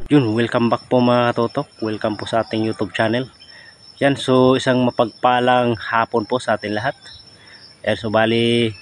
Yun, welcome back po mga katutok. Welcome po sa ating YouTube channel. Yan, so isang mapagpalang hapon po sa ating lahat. Yan, so bali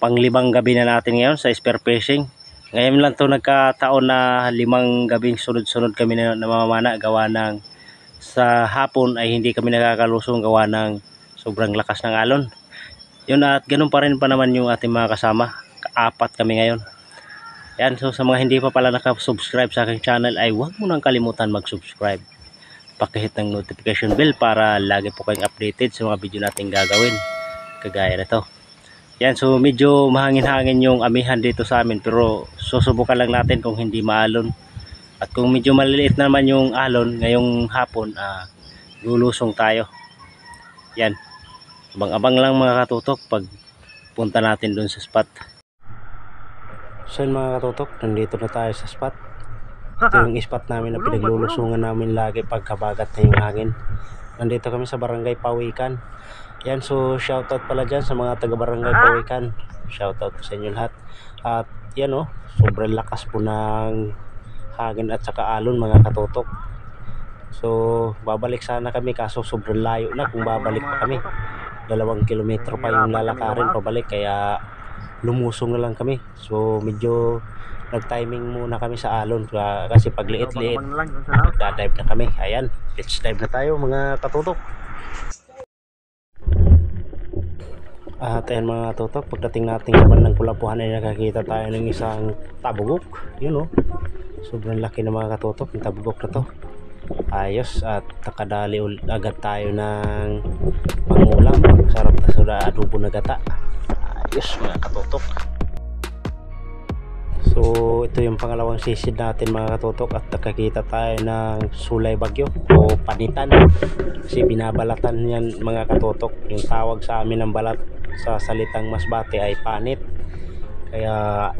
panglibang gabi na natin ngayon sa spear fishing. Ngayon lang to nagkataon na 5 gabing sunod-sunod kami na namamana gawa ng sa hapon ay hindi kami nakakalusong gawa ng sobrang lakas ng alon. Yun, at ganun pa rin pa naman yung ating mga kasama. 4 kami ngayon. Yan, so sa mga hindi pa pala nakasubscribe sa aking channel ay huwag mo nang kalimutan mag-subscribe. Pakihit ng notification bell para lagi po kayong updated sa mga video natin gagawin. Kagaya nito. Yan, so medyo mahangin-hangin yung amihan dito sa amin pero susubukan lang natin kung hindi maalon. At kung medyo maliliit naman yung alon ngayong hapon, lulusong tayo. Yan. Abang-abang lang mga katutok pag punta natin dun sa spot. So yun mga katutok, nandito na tayo sa spot. Ito yung spot namin na pinaglulusungan namin lagi pagkabagat na yung hangin. Nandito kami sa Barangay Pawikan. Yan, so shoutout pala dyan sa mga taga Barangay Pawikan. Shoutout sa inyo lahat. At yan sobrang lakas po ng hangin at saka alon mga katutok. So babalik sana kami kaso sobrang layo na kung babalik pa kami. 2 kilometro pa yung lalakarin pabalik kaya lumusong na lang kami. So medyo nag-timing muna kami sa alon kasi pag liit-liit magdadive na kami. Ayan, let's dive na tayo mga katutok. At ayan mga katutok, pagdating natin sa bandang Kulapuhan ay nakakita tayo ng isang tabugok. Yun sobrang laki na mga katutok yung tabugok na to. Ayos, at nakadali agad tayo ng pangulam. Sarap na suda adobo na gata. Ayos mga katutok. So ito yung pangalawang sisid natin mga katutok at nakakita tayo ng sulay bagyo o panitan. Kasi binabalatan yan mga katutok. Yung tawag sa amin ng balat sa salitang Masbate ay panit. Kaya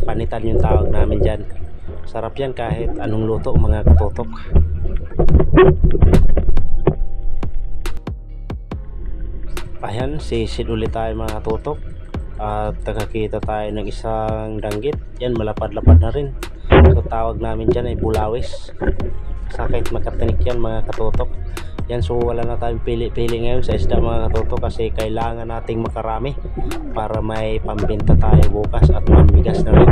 panitan yung tawag namin dyan. Sarap yan kahit anong luto mga katutok. Ayan, sisid ulit tayo mga katutok. At nakakita tayo ng isang danggit. Yan, malapad-lapad na rin. So tawag namin dyan ay bulawis. Sakit makatinik yan mga katutok. Yan, so wala na tayong pili-pili ngayon sa isda mga katutok kasi kailangan nating makarami para may pambenta tayo bukas at mamigas na rin.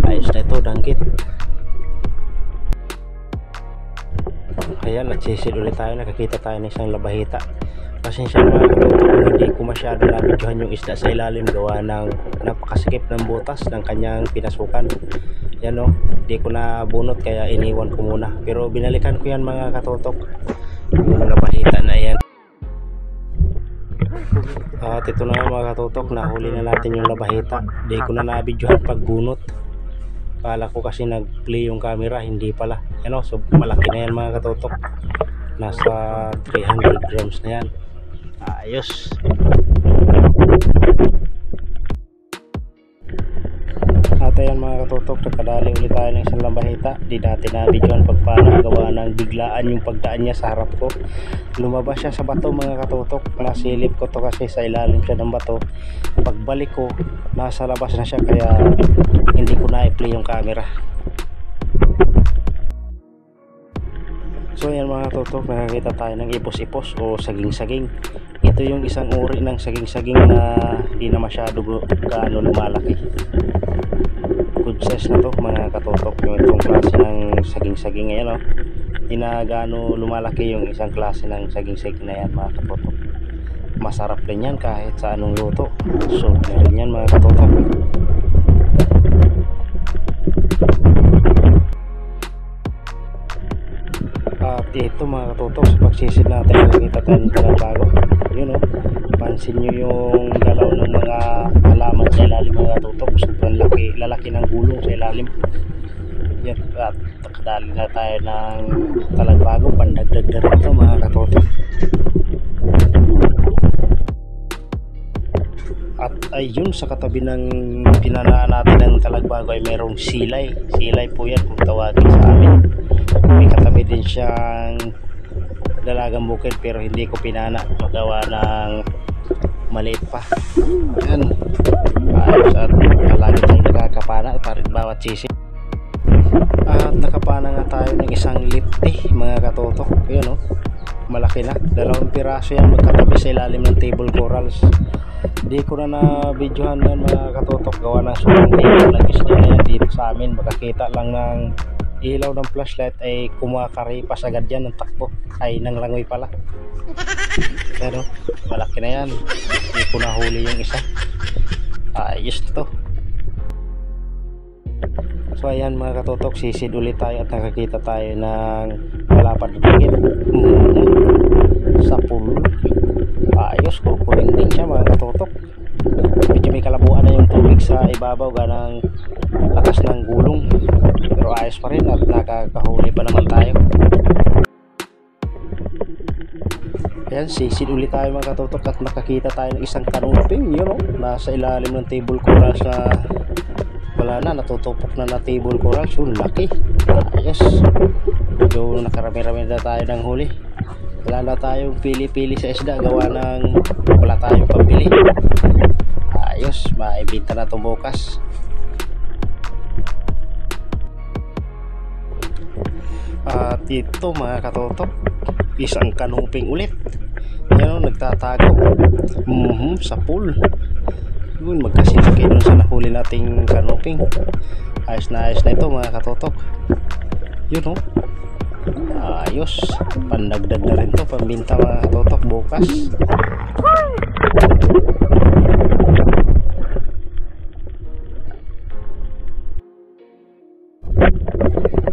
Ayos na ito, danggit. Ayan, nagsisid ulit tayo. Nakakita tayo ng isang labahita. Pasensya na mga katutok, hindi ko masyado nabidyohan yung isda sa ilalim gawa ng napakasikip ng butas ng kanyang pinasukan. Yan hindi ko na bunot kaya iniwan ko muna. Pero binalikan ko yan mga katutok, yung labahita na yan. At ito na mga katutok, nahuli na natin yung labahita. Hindi ko na nabidyohan pag bunot. Kala ko kasi nag-play yung camera, hindi pala. Yan so malaki na yan mga katutok. Nasa 300 grams na yan. Ayos. At ayan mga katutok, nakadali ulit tayo ng isang labahita. Di natin nabidyohan pag paano gawa ng biglaan yung pagdaan niya sa harap ko. Lumabas siya sa bato mga katutok. Nasilip ko to kasi sa ilalim siya ng bato. Pagbalik ko, nasa labas na siya kaya hindi ko na i-play yung camera. So yan mga katutok, nakakita tayo ng ipos-ipos o saging-saging. Ito yung isang uri ng saging-saging na hindi na masyado gaano lumalaki. Good size na to mga katutok, yung itong klase ng saging-saging ngayon hindi na gaano lumalaki yung isang klase ng saging-saging na yan mga katutok. Masarap rin yan kahit sa anong luto. So na rin yan mga katutok. At ito mga katutok, sa pagsisid natin nakikita tayo ng talagbago. Yun pansin nyo yung galaw ng mga halaman sa ilalim mga katutok. Sobrang lalaki ng gulong sa ilalim. Yan, at nakadali na tayo ng talagbago. Pandagdag na rin ito mga katutok. At ayun, sa katabi ng pinanaan natin ng Talagbago ay mayroong silay. Silay po yan kung tawagin sa amin. May katabi din siyang dalagang bukid pero hindi ko pinana. Magawa ng maliit pa. Ayan. Ayos, at palagi tayong nakakapana para bawat sisi. At nakapana nga tayo ng isang lipti mga katotok. Yun, malaki na. 2 piraso yan magkatabi sa ilalim ng table corals. Hindi ko na na-videohan yan mga katotok. Gawa ng sobrang ilaw ng isda na yan dito sa amin. Makakita lang ng ilaw ng flashlight ay kumakaripas agad yan ng takbo. Ay, nang langoy pala. Pero malaki na yan. Hindi ko nahuli yung isa. Ayos na to. So ayan mga katotok, sisid ulit tayo at nakakita tayo ng malapad na bukid. Sa pool. Ayos, kukuling din siya mga katotok. Medyo may kalabuan na yung tubig sa ibabaw ganang lakas ng gulong, pero ayos pa rin at nakakahuli pa naman tayo. Ayan, sisid ulit tayo mga katotok at nakakita tayo ng isang kanuping. Yun, nasa ilalim ng table corals na wala na, natutupok na na table corals. Yun, laki. Ayos, medyo nakarami-rami na tayo ng huli. Wala na tayong pili-pili sa isda gawa ng wala tayong pambili. Ayos, maibenta na ito bukas. At ito mga katotok, isang kanuping ulit. Yan, nagtatago sa pool. Yun, magkasinaki dun sa nahuli nating kanuping. Ayos na ito mga katotok. Yun, ayos, pandagdag na rin to, pambinta mga katotok bukas.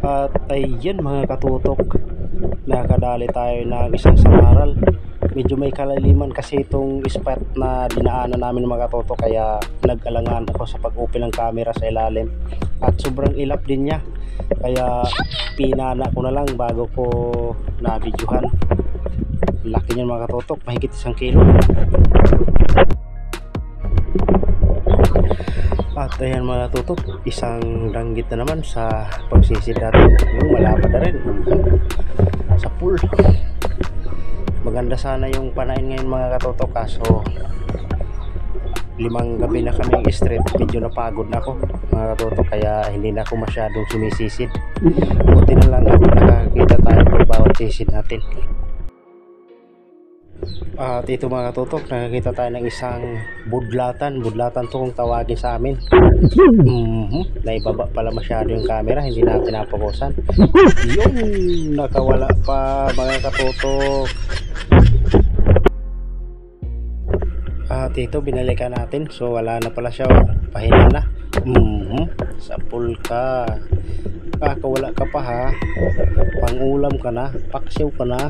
At ayan mga katutok, nakadali tayo ng isang samaral. Medyo may kalaliman kasi itong spot na dinaanan namin mga katutok, kaya nag-alangan ako sa pag-open ng camera sa ilalim. At sobrang ilap din niya, kaya pinana ko na lang bago ko na-videohan. Laki niyan mga katutok, mahigit 1 kilo. At ayan mga tutok, isang danggit na naman sa pagsisid natin. Yung malapad na rin sa pool. Maganda sana yung panain ngayon mga katutok, kaso 5 gabi na kaming straight. Medyo napagod na ako mga katutok, kaya hindi na ako masyadong sumisisid. Buti na lang at nakakita tayo pag bawat sisid natin. At ito mga katutok, nakakita tayo ng isang budlatan to kung tawagin sa amin. Naibaba pala masyado yung camera, hindi na pinapokusan. Yung nakawala pa mga katutok. At ito binalikan natin, so wala na pala siya, pahinga na. Sa pool ka, kakawala ka pa ha, pangulam ka na, paksiw ka na.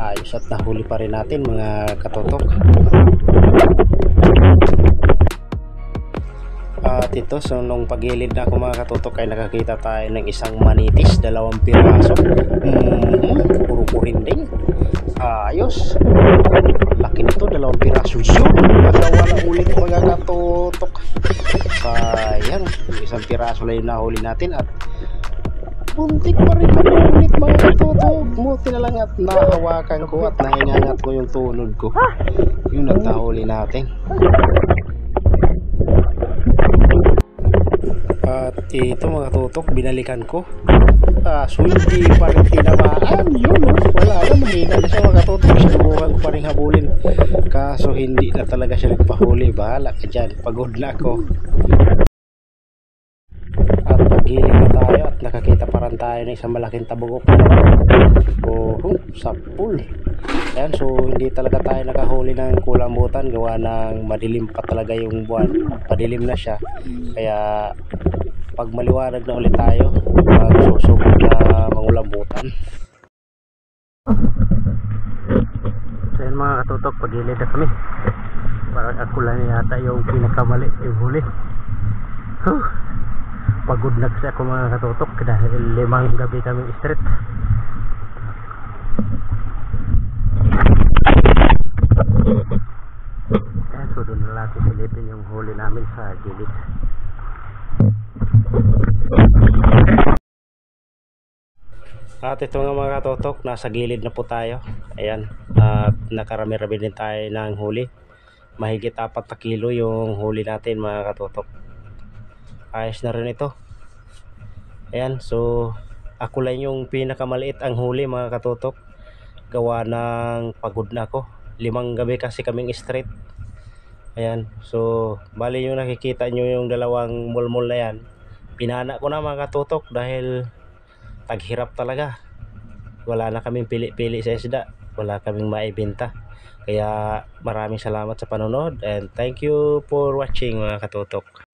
Ayos, at nahuli pa rin natin mga katotok. At ito, so nung pagilid na ako mga katotok ay nakakita tayo ng isang manitis, 2 piraso. Puro kurinding. Ayos, laki nito, 2 piraso. Yun, nakawala ulit mga katotok. Sayang, 1 piraso lang yung nahuli natin at buntik pa rin ulit mga katotok. Buti na lang at nahawakan ko at nahingangat ko yung tunod ko. Yun at nahuli natin. At ito mga katotok, binalikan ko. So hindi pa rin tinamaan. Yun, wala na, mahina na siya mga katotok. Sinubukan ko pa rin habulin, kaso hindi na talaga siya nagpahuli. Bahala ka dyan, pagod na ako. At paggiling na tayo at nakakita pa rin tayo ng isang malaking tabugok sa pool. Ayan, so hindi talaga tayo nakahuli ng kulambutan gawa ng madilim pa talaga yung buwan. Padilim na siya, kaya pag maliwanag na ulit tayo magsusubok na mangulambutan. So yan mga katutok, pagilid na kami. Parang ako lang yata yung pinakamali yung huli. Pagod na kasi ako mga katutok dahil 5 gabi kami straight. So doon din yung huli namin sa gilid. At ito nga mga katotok, nasa gilid na po tayo. Ayan, at nakarami-rami din tayo ng huli. Mahigit 4 na kilo yung huli natin mga katotok. Ayos na rin ito. Ayan, so ako lang yung pinakamaliit ang huli mga katotok. Gawa ng pagod na ako. 5 gabi kasi kaming straight. Ayan, so bali yung nakikita nyo yung dalawang mulmul na yan, pinana ko na mga katotok dahil taghirap talaga. Wala na kaming pili-pili sa isda, wala kaming maibenta. Kaya maraming salamat sa panonood and thank you for watching mga katotok.